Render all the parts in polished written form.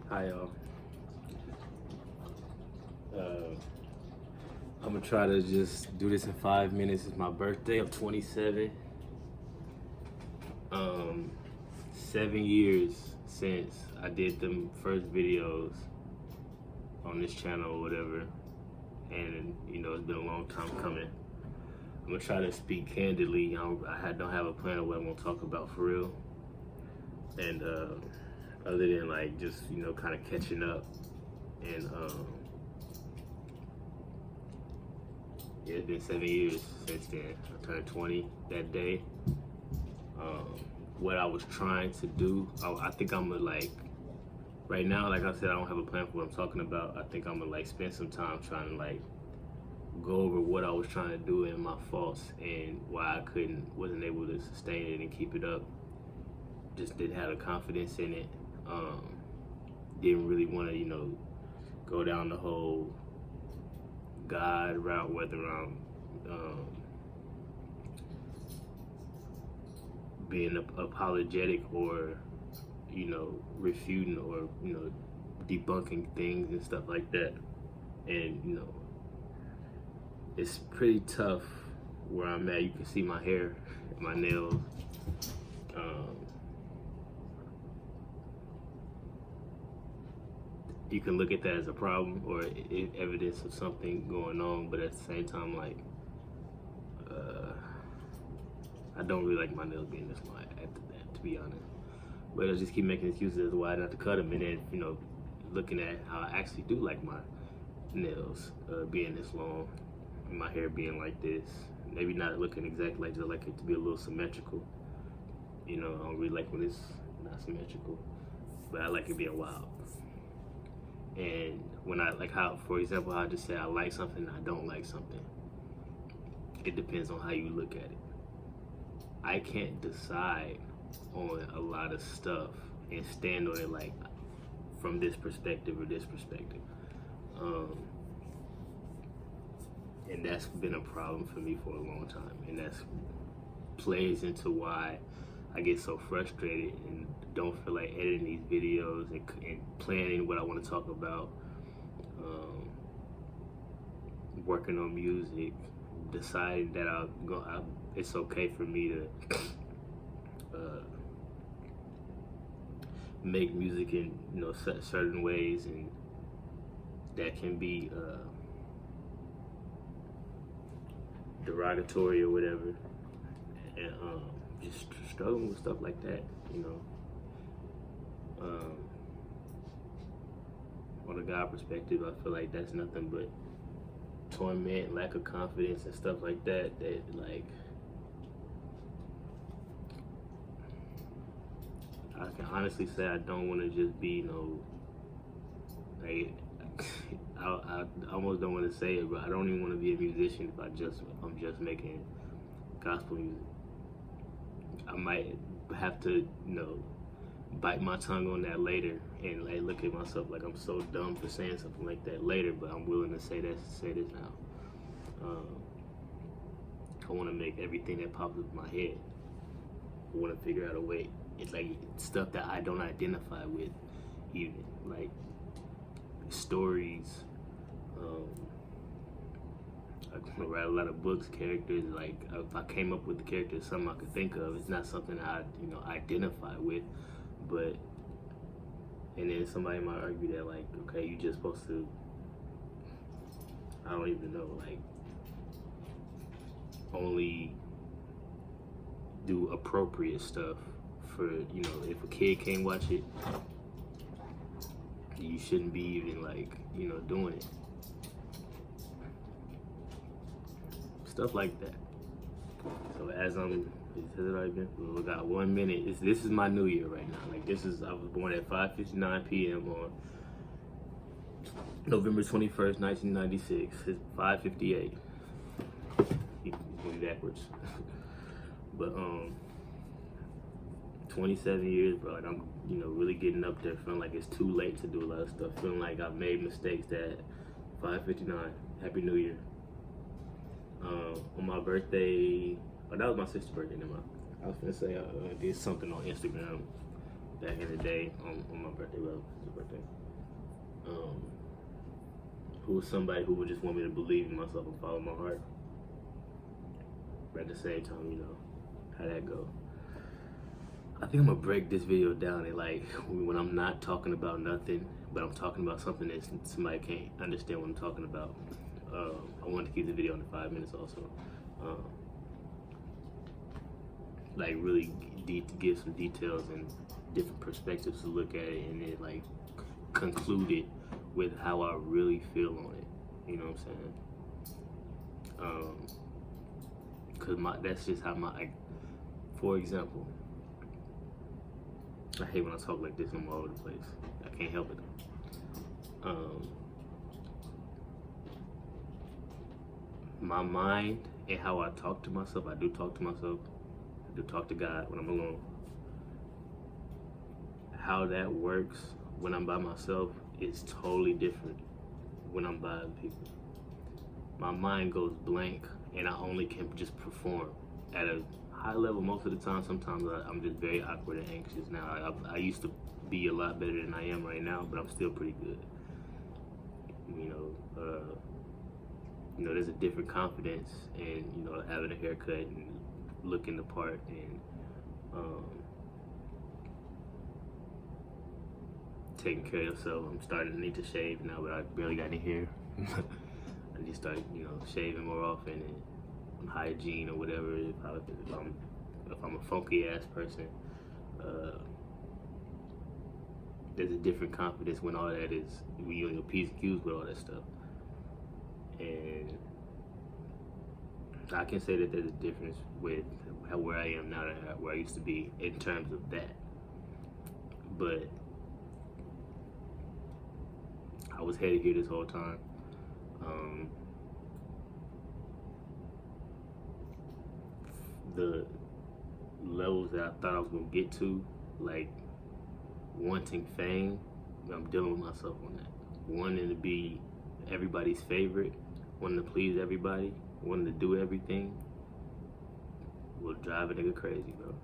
Hi, y'all. Uh, I'm gonna try to just do this in 5 minutes. It's my birthday. I'm 27. 7 years since I did them first videos on this channel or whatever, and it's been a long time coming. I'm gonna try to speak candidly. Don't have a plan of what I'm gonna talk about for real, and other than like just kind of catching up and. Yeah, it's been 7 years since then. I turned 20 that day. What I was trying to do, I think I'm gonna right now, like I said, I don't have a plan for what I'm talking about. I think I'm gonna spend some time trying to go over what I was trying to do and my faults and why I wasn't able to sustain it and keep it up. Just didn't have the confidence in it. Didn't really want to, go down the whole God route, whether I'm being apologetic or refuting or debunking things and stuff like that. And it's pretty tough where I'm at. You can see my hair, my nails. You can look at that as a problem or evidence of something going on, but at the same time, I don't really like my nails being this long after that, to be honest. But I just keep making excuses as to why not to cut them, and then looking at how I actually do like my nails being this long, and my hair being like this. Maybe not looking exactly like this. I like it to be a little symmetrical. I don't really like when it's not symmetrical, but I like it being wild. And when I for example, how I just said I like something, I don't like something. It depends on how you look at it. I can't decide on a lot of stuff and stand on it from this perspective or this perspective. And that's been a problem for me for a long time. And that plays into why I get so frustrated and don't feel like editing these videos and planning what I want to talk about, working on music, deciding that it's okay for me to make music in certain ways, and that can be derogatory or whatever, and just struggling with stuff like that, on a God perspective, I feel like that's nothing but torment, lack of confidence, and stuff like that. I can honestly say I don't want to just be I almost don't want to say it, but I don't even want to be a musician if I'm just making gospel music. I might have to bite my tongue on that later and look at myself like I'm so dumb for saying something like that later, but I'm willing to say this now. I want to make everything that pops up in my head. I want to figure out a way. It's stuff that I don't identify with, even stories. I write a lot of books, characters. If I came up with the character, something I could think of. It's not something I identify with, but and then somebody might argue that okay, you just supposed to. I don't even know, only do appropriate stuff for if a kid can't watch it, you shouldn't be even doing it. Stuff like that. So has it already been? We got 1 minute. This is my new year right now. I was born at 5:59 p.m. on November 21st, 1996. It's 5:58. Going backwards. But 27 years, bro. I'm really getting up there, feeling like it's too late to do a lot of stuff. Feeling like I've made mistakes. That 5:59. Happy New Year. On my birthday, that was my sister's birthday. I was gonna say I did something on Instagram back in the day on my birthday, well, his birthday. Who was somebody who would just want me to believe in myself and follow my heart. But at the same time, you know, how that go. I think I'm gonna break this video down and like when I'm not talking about nothing, but I'm talking about something that somebody can't understand what I'm talking about. I wanted to keep the video under 5 minutes also. Like really give some details and different perspectives to look at it, and then like conclude it with how I really feel on it. You know what I'm saying? Cause that's just how like, for example, I hate when I talk like this. I'm all over the place. I can't help it. My mind and how I talk to myself. I do talk to myself. I do talk to God when I'm alone. How that works when I'm by myself is totally different when I'm by other people. My mind goes blank and I only can just perform at a high level most of the time. Sometimes I'm just very awkward and anxious now. I used to be a lot better than I am right now, but I'm still pretty good. You know, there's a different confidence in, you know, having a haircut and looking the part and taking care of yourself. I'm starting to need to shave now, but I barely got any hair. I need to start, you know, shaving more often and hygiene or whatever. If I'm a funky ass person, there's a different confidence when all that is, when you're in your P's and Q's with all that stuff. And I can say that there's a difference with where I am now and where I used to be in terms of that. But I was headed here this whole time. The levels that I thought I was gonna get to, like wanting fame, I'm dealing with myself on that. Wanting to be everybody's favorite, wanting to please everybody, wanting to do everything will drive a nigga crazy, bro.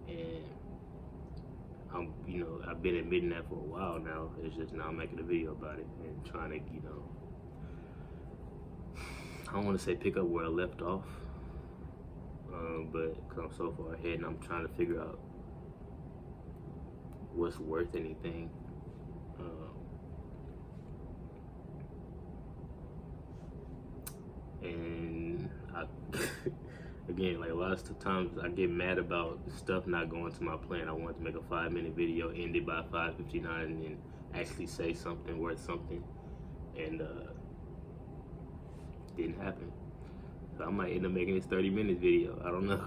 And you know, I've been admitting that for a while now. It's just now I'm making a video about it and trying to, you know, I don't want to say pick up where I left off, but because I'm so far ahead and I'm trying to figure out what's worth anything. And again, like a lot of times I get mad about stuff not going to my plan. I wanted to make a 5-minute video, end it by 5:59, and then actually say something worth something, and didn't happen. So I might end up making this 30-minute video. I don't know,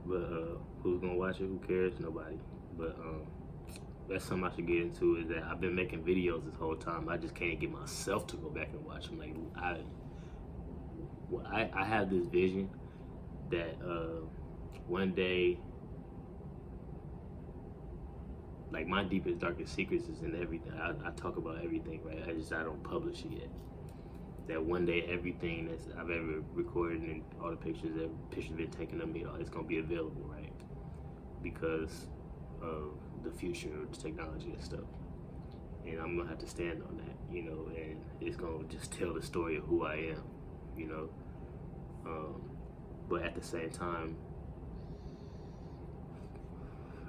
but who's gonna watch it? Who cares? Nobody. But that's something I should get into. Is that I've been making videos this whole time. I just can't get myself to go back and watch them. Like I have this vision that one day, like my deepest, darkest secrets is in everything. I talk about everything, right? I don't publish it yet. That one day everything that I've ever recorded and all the pictures been taken of me, it's gonna be available, right? Because of the future of the technology and stuff. And I'm gonna have to stand on that, you know, and it's gonna just tell the story of who I am, you know. But at the same time,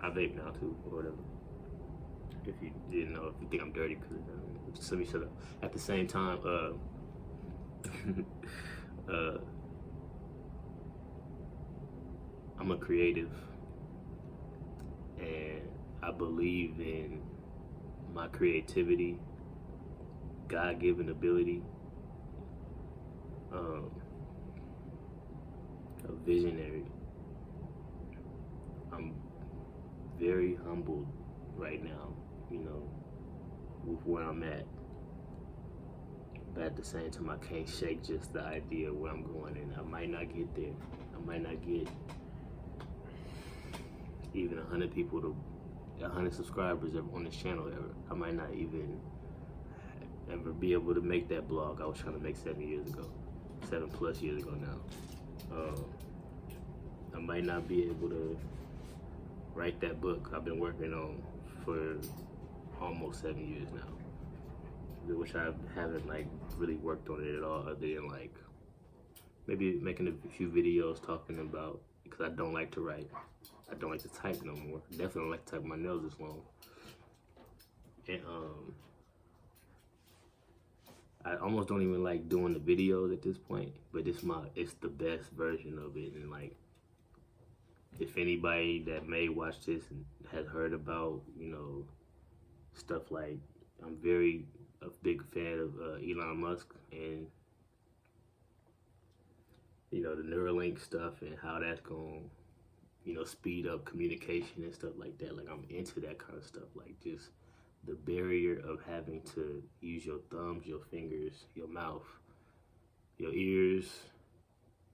I vape now too, or whatever. If you didn't know, if you think I'm dirty, just let me shut up. At the same time, I'm a creative, and I believe in my creativity, God-given ability, a visionary. I'm very humbled right now, you know, with where I'm at. But at the same time, I can't shake just the idea of where I'm going, and I might not get there. I might not get even 100 people to 100 subscribers on this channel ever. I might not even ever be able to make that blog I was trying to make 7 years ago, 7+ years ago now. I might not be able to write that book I've been working on for almost 7 years now, which I haven't like really worked on it at all, other than like maybe making a few videos talking about, because I don't like to write. I don't like to type no more. Definitely don't like to type my nails this long. And I almost don't even like doing the videos at this point, but it's the best version of it. And like, if anybody that may watch this and has heard about, stuff like, I'm very a big fan of Elon Musk, and the Neuralink stuff and how that's going to speed up communication and stuff like that. Like, I'm into that kind of stuff. Like, just the barrier of having to use your thumbs, your fingers, your mouth, your ears,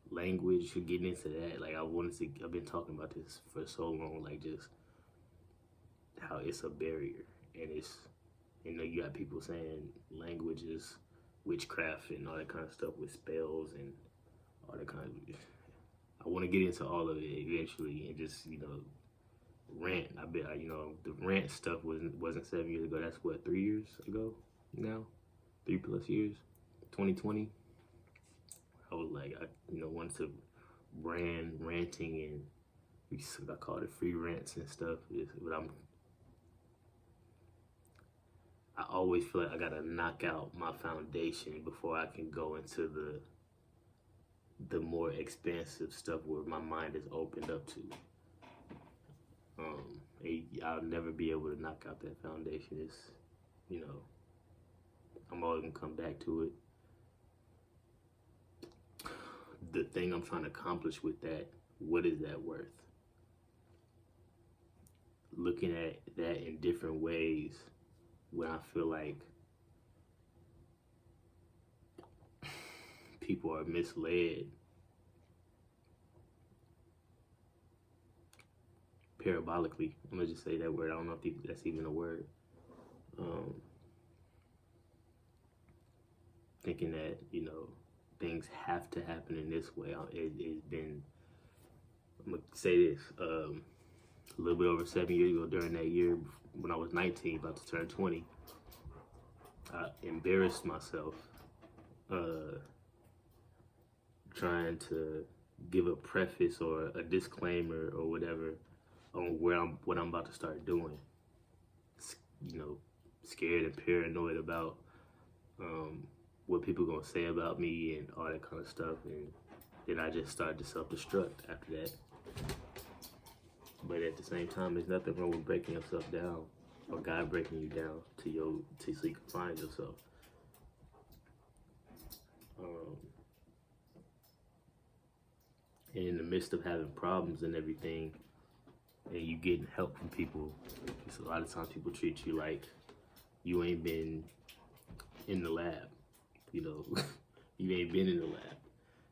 language, you're getting into that. Like, I've been talking about this for so long, like, just how it's a barrier. And it's, you got people saying language is witchcraft and all that kind of stuff with spells and all that kind of. I want to get into all of it eventually and just, rant. I bet, the rant stuff wasn't 7 years ago. That's what, 3 years ago now? 3+ years? 2020? I was like, I wanted to ranting, and I called it free rants and stuff. But I always feel like I gotta knock out my foundation before I can go into the more expansive stuff where my mind is opened up to. I'll never be able to knock out that foundation. It's, I'm always gonna come back to it. The thing I'm trying to accomplish with that, what is that worth? Looking at that in different ways when I feel like people are misled parabolically. I'm gonna just say that word. I don't know if that's even a word. Thinking that, things have to happen in this way. It's been, I'm gonna say this, a little bit over 7 years ago, during that year when I was 19, about to turn 20, I embarrassed myself trying to give a preface or a disclaimer or whatever on what I'm about to start doing. Scared and paranoid about what people gonna say about me and all that kind of stuff, and then I just started to self-destruct after that. But at the same time, there's nothing wrong with breaking yourself down, or God breaking you down so you can find yourself. And in the midst of having problems and everything, and you getting help from people, because a lot of times people treat you like you ain't been in the lab. You ain't been in the lab.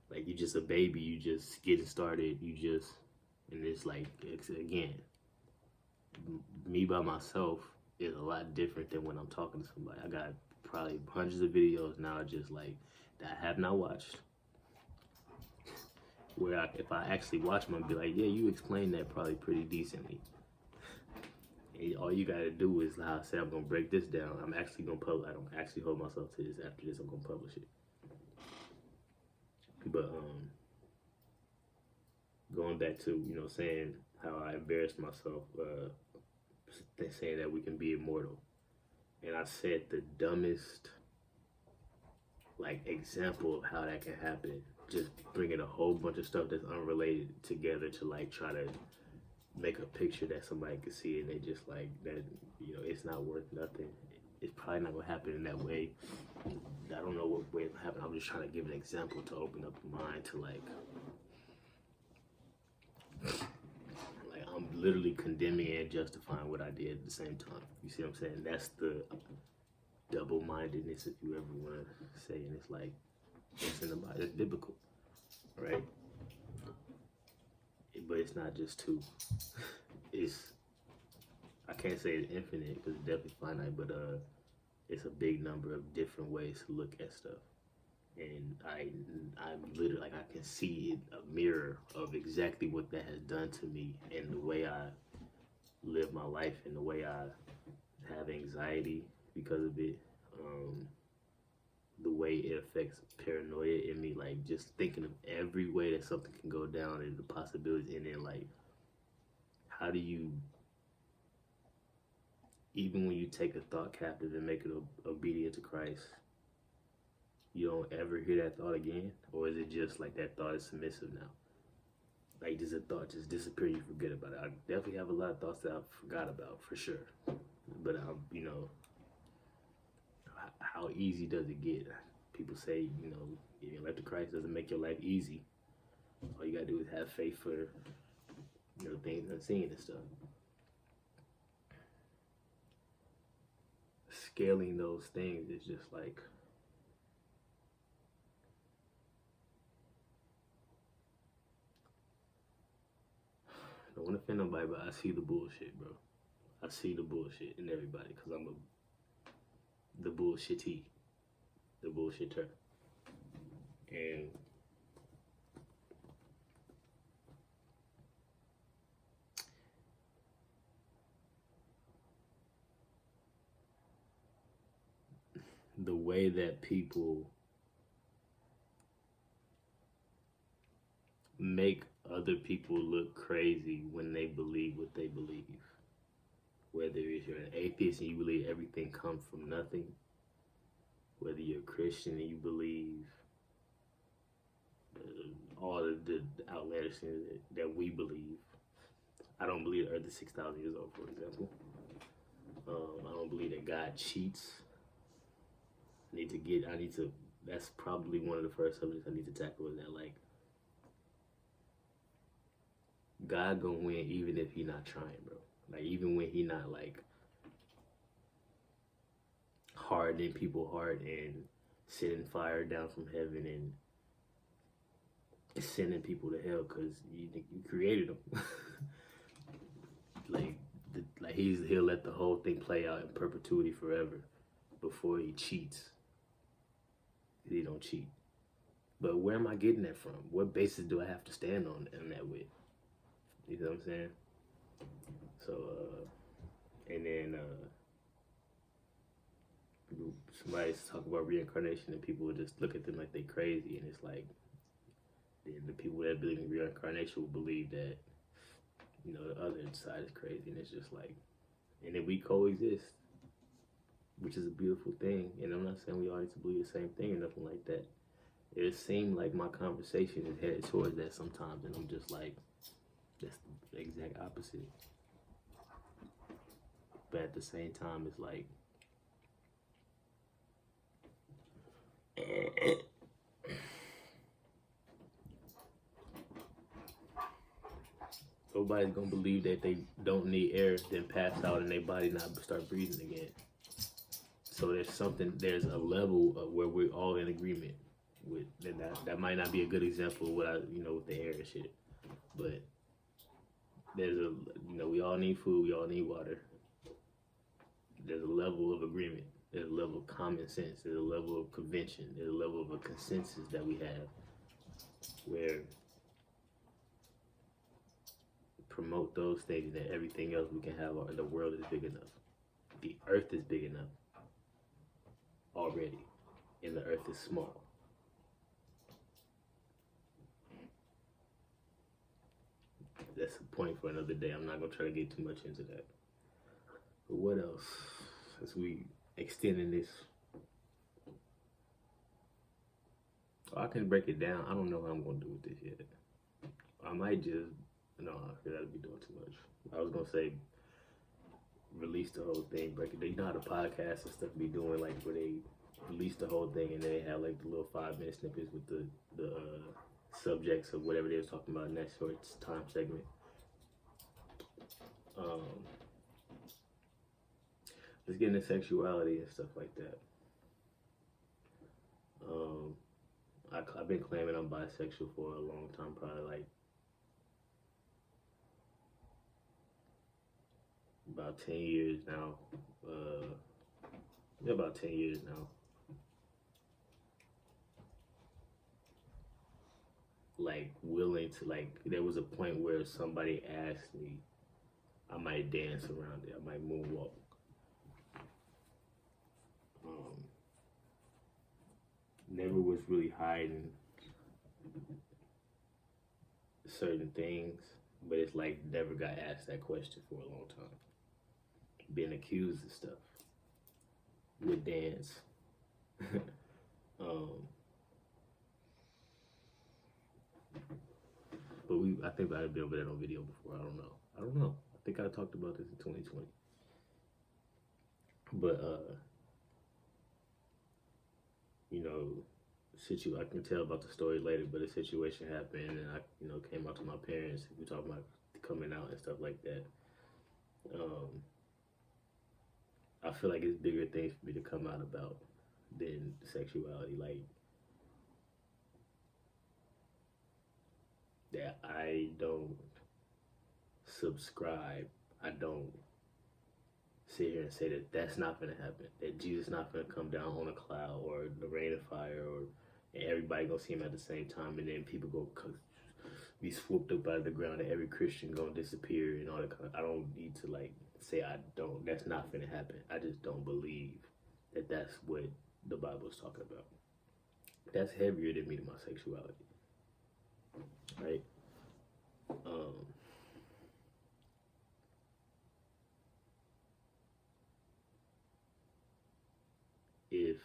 Like, you just a baby, you just getting started, and it's like, again, me by myself is a lot different than when I'm talking to somebody. I got probably hundreds of videos now just like that I have not watched, where if I actually watch them, I'd be like, yeah, you explained that probably pretty decently. And all you gotta do is, like I said, I'm gonna break this down. I'm actually gonna publish. I don't actually hold myself to this. After this, I'm gonna publish it. But going back to saying how I embarrassed myself, saying that we can be immortal, and I said the dumbest example of how that can happen. Just bringing a whole bunch of stuff that's unrelated together to try to make a picture that somebody can see, and they just like that. It's not worth nothing. It's probably not gonna happen in that way. I don't know what way it'll happen. I'm just trying to give an example to open up the mind to I'm literally condemning and justifying what I did at the same time. You see what I'm saying? That's the double-mindedness, if you ever want to say, and it's like, it's in the Bible, it's biblical, right? But it's not just two. I can't say it's infinite because it's definitely finite, but it's a big number of different ways to look at stuff. And I'm literally, I can see a mirror of exactly what that has done to me and the way I live my life and the way I have anxiety because of it. Um, the way it affects paranoia in me, like just thinking of every way that something can go down and the possibilities, and then like how do you, even when you take a thought captive and make it obedient to Christ, you don't ever hear that thought again? Or is it just like that thought is submissive now? Like, does a thought just disappear, you forget about it? I definitely have a lot of thoughts that I forgot about, for sure. But, how easy does it get? People say, giving your life to Christ doesn't make your life easy. All you gotta do is have faith for, things unseen and stuff. Scaling those things is just like, I don't want to offend nobody, but I see the bullshit, bro. I see the bullshit in everybody because I'm the bullshitty, the bullshitter. And the way that people make other people look crazy when they believe what they believe. Whether if you're an atheist and you believe everything comes from nothing, whether you're a Christian and you believe all the outlandish things that we believe. I don't believe the Earth is 6,000 years old, for example. I don't believe that God cheats. That's probably one of the first subjects I need to tackle, is that, like, God gonna win even if he not trying, bro. Like, even when he not, like, hardening people's heart and sending fire down from heaven and sending people to hell because you created them. He'll let the whole thing play out in perpetuity forever before he cheats. He don't cheat. But where am I getting that from? What basis do I have to stand on that with? You know what I'm saying? So, and then somebody talk about reincarnation and people would just look at them like they crazy, and it's like, then the people that believe in reincarnation will believe that, the other side is crazy, and it's just like, and then we coexist, which is a beautiful thing. And I'm not saying we all need to believe the same thing or nothing like that. It seemed like my conversation is headed towards that sometimes, and I'm just like, that's the exact opposite. But at the same time, it's like, nobody's gonna believe that they don't need air, then pass out and their body not start breathing again. So there's a level of where we're all in agreement with that might not be a good example of what with the air and shit. But there's we all need food, we all need water. There's a level of agreement. There's a level of common sense. There's a level of convention. There's a level of a consensus that we have where promote those things, that everything else we can have. The world is big enough. The earth is big enough already, and the earth is small. That's a point for another day. I'm not gonna try to get too much into that. But what else? As we extending this, I can break it down. I don't know what I'm gonna do with this yet. I might just that'd be doing too much. I was gonna say release the whole thing, break it down. You know how the podcasts and stuff be doing, like where they release the whole thing and they have like the little 5-minute snippets with the subjects of whatever they was talking about in that short time segment. Just getting into sexuality and stuff like that. I've been claiming I'm bisexual for a long time, probably like about 10 years now. About 10 years now. Like willing to, like, there was a point where somebody asked me, I might dance around it. I might moonwalk. Never was really hiding certain things, but it's like never got asked that question for a long time. Being accused of stuff with dance. um, but I think I've been over that on video before. I don't know. I think I talked about this in 2020. But you know, I can tell about the story later, but a situation happened, and I, came out to my parents. We talked about coming out and stuff like that. I feel like it's bigger things for me to come out about than sexuality. Like, that I don't subscribe. I don't sit here and say that that's not going to happen. That Jesus not going to come down on a cloud or the rain of fire, and everybody gonna see him at the same time, and then people go be swooped up out of the ground, and every Christian gonna disappear and all that. I don't need to like say I don't. That's not going to happen. I just don't believe that that's what the Bible is talking about. That's heavier than me to my sexuality, right? If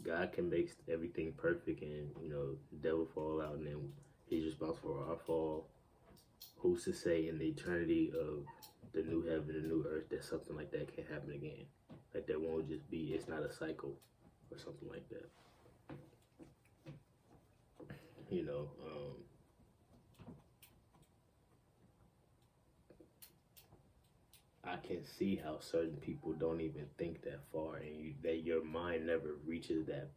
God can make everything perfect, and the devil fall out, and then he's responsible for our fall, who's to say in the eternity of the new heaven and new earth that something like that can't happen again? Like, that won't just be, it's not a cycle or something like that. I can see how certain people don't even think that far, and that your mind never reaches that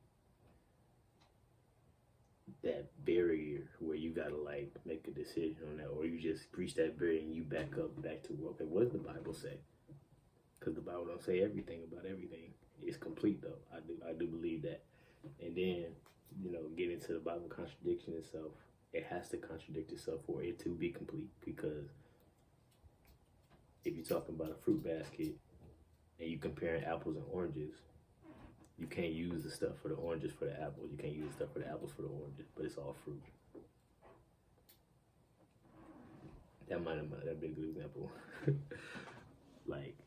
barrier where you gotta like make a decision on that, or you just reach that barrier and you back to, okay, what does the Bible say? Because the Bible don't say everything about everything. It's complete though. I do believe that. And then get into the Bible contradiction itself. It has to contradict itself for it to be complete, because if you're talking about a fruit basket and you comparing apples and oranges, you can't use the stuff for the oranges for the apples. You can't use the stuff for the apples for the oranges, but it's all fruit. That might be a good example. Like,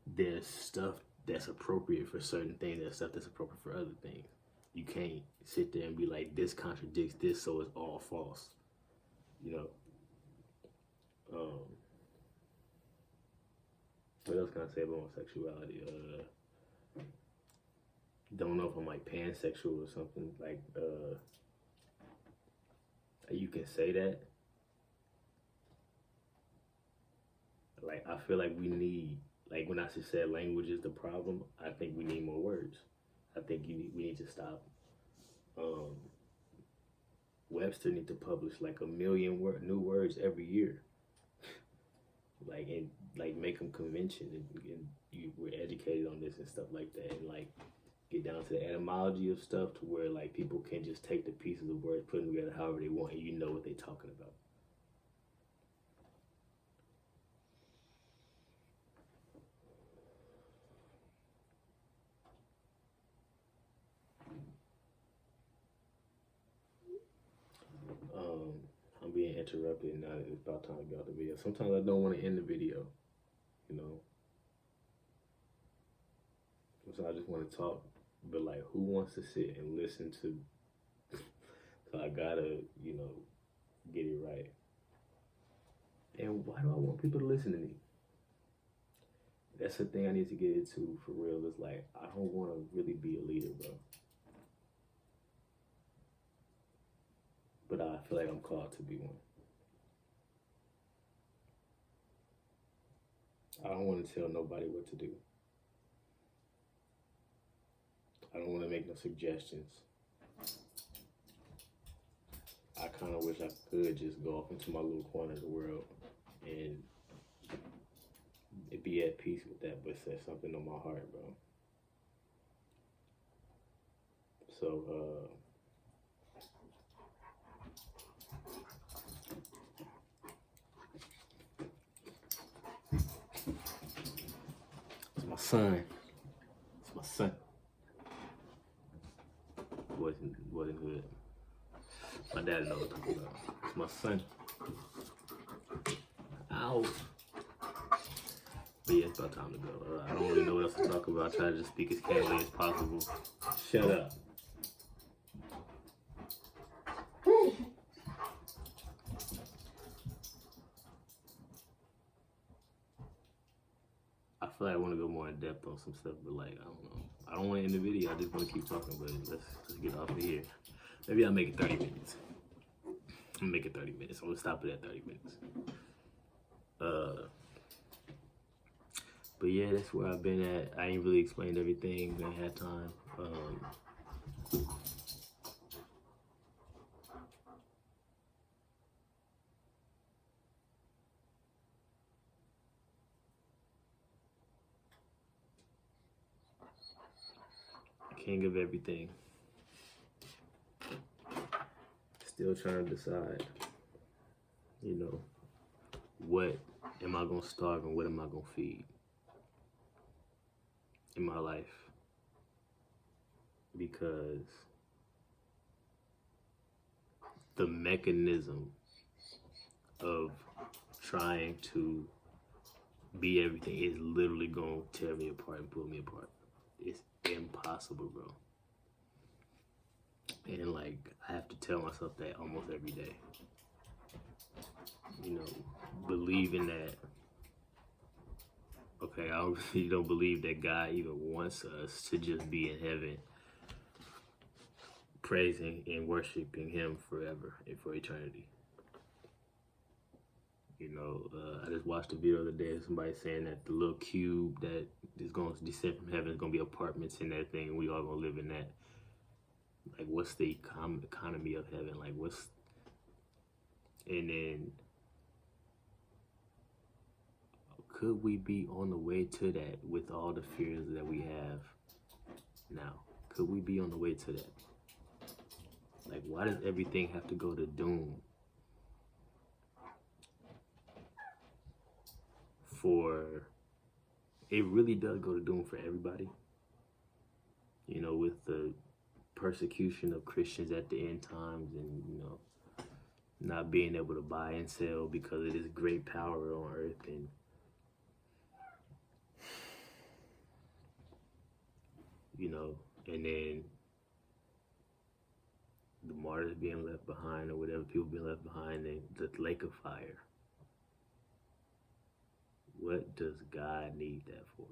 there's stuff that's appropriate for certain things, there's stuff that's appropriate for other things. You can't sit there and be like, this contradicts this, so it's all false. What else can I say about my sexuality? Don't know if I'm like pansexual or something. Like, you can say that. Like, I feel like we need, like, when I said language is the problem, I think we need more words. I think we need to stop. Webster need to publish like 1 million new words every year. Like make them convention, and we're educated on this and stuff like that, and like get down to the etymology of stuff, to where like people can just take the pieces of words, put them together however they want, and you know what they're talking about. I'm being interrupted now. It's about time to get out the video. Sometimes I don't want to end the video, So I just want to talk, but like, who wants to sit and listen to? So I gotta, get it right. And why do I want people to listen to me? That's the thing I need to get into for real. Is like, I don't want to really be a leader, bro. But I feel like I'm called to be one. I don't want to tell nobody what to do. I don't want to make no suggestions. I kind of wish I could just go off into my little corner of the world and be at peace with that, but set something on my heart, bro. So, My son. It's my son. Wasn't good. My dad knows what I'm talking about. It's my son. Ow. But yeah, it's about time to go. I don't really know what else to talk about. I try to just speak as candidly as possible. Shut up. I feel like I want to go more in depth on some stuff, but like, I don't know. I don't want to end the video. I just want to keep talking, but let's get off of here. Maybe I'll make it 30 minutes. I'm gonna make it 30 minutes. I'm gonna stop it at 30 minutes. But yeah, that's where I've been at. I ain't really explained everything. I had time. King of everything. Still trying to decide, you know, what am I gonna starve and what am I gonna feed in my life? Because the mechanism of trying to be everything is literally gonna tear me apart and pull me apart. It's impossible, bro. And like, I have to tell myself that almost every day. You know, believing that, okay, I really don't believe that God even wants us to just be in heaven praising and worshiping Him forever and for eternity. You know, I just watched a video the other day of somebody saying that the little cube that is going to descend from heaven is going to be apartments in that thing, and we all going to live in that. Like, what's the economy of heaven? Like, and then, could we be on the way to that with all the fears that we have now? Could we be on the way to that? Like, why does everything have to go to doom it really does go to doom for everybody. You know, with the persecution of Christians at the end times, and, you know, not being able to buy and sell because of this great power on earth, and you know, and then the martyrs being left behind, or whatever, people being left behind, and the lake of fire. What does God need that for?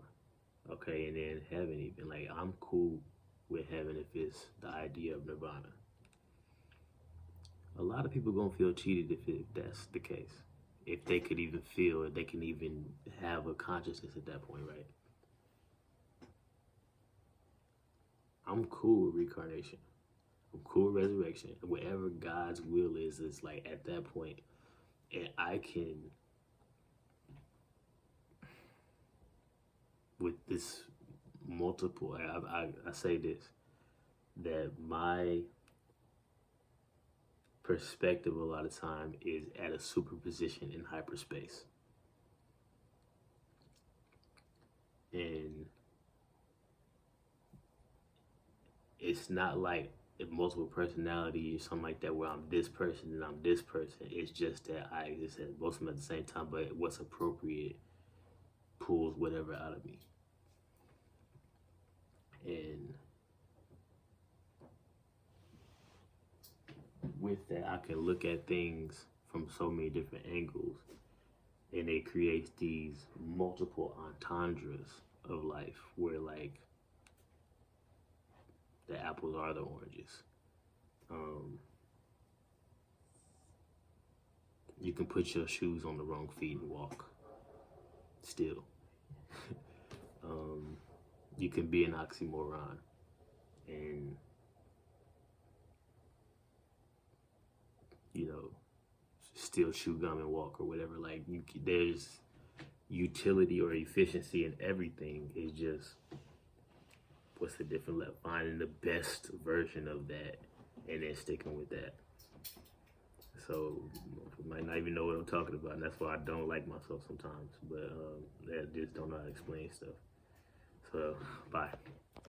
Okay, and then heaven, even, like, I'm cool with heaven if it's the idea of nirvana. A lot of people gonna feel cheated if that's the case. If they could even feel, if they can even have a consciousness at that point, right? I'm cool with reincarnation. I'm cool with resurrection. Whatever God's will is like at that point, and I can, with this multiple, I say this, that my perspective a lot of time is at a superposition in hyperspace. And it's not like a multiple personality or something like that where I'm this person and I'm this person. It's just that I exist at both of them at the same time, but what's appropriate pulls whatever out of me. And with that, I can look at things from so many different angles, and it creates these multiple entendres of life where, like, the apples are the oranges. You can put your shoes on the wrong feet and walk still. You can be an oxymoron and, you know, still chew gum and walk or whatever. Like, there's utility or efficiency in everything. It's just, what's the difference? Like, finding the best version of that and then sticking with that. So you might not even know what I'm talking about, and that's why I don't like myself sometimes. But I just don't know how to explain stuff. So, bye.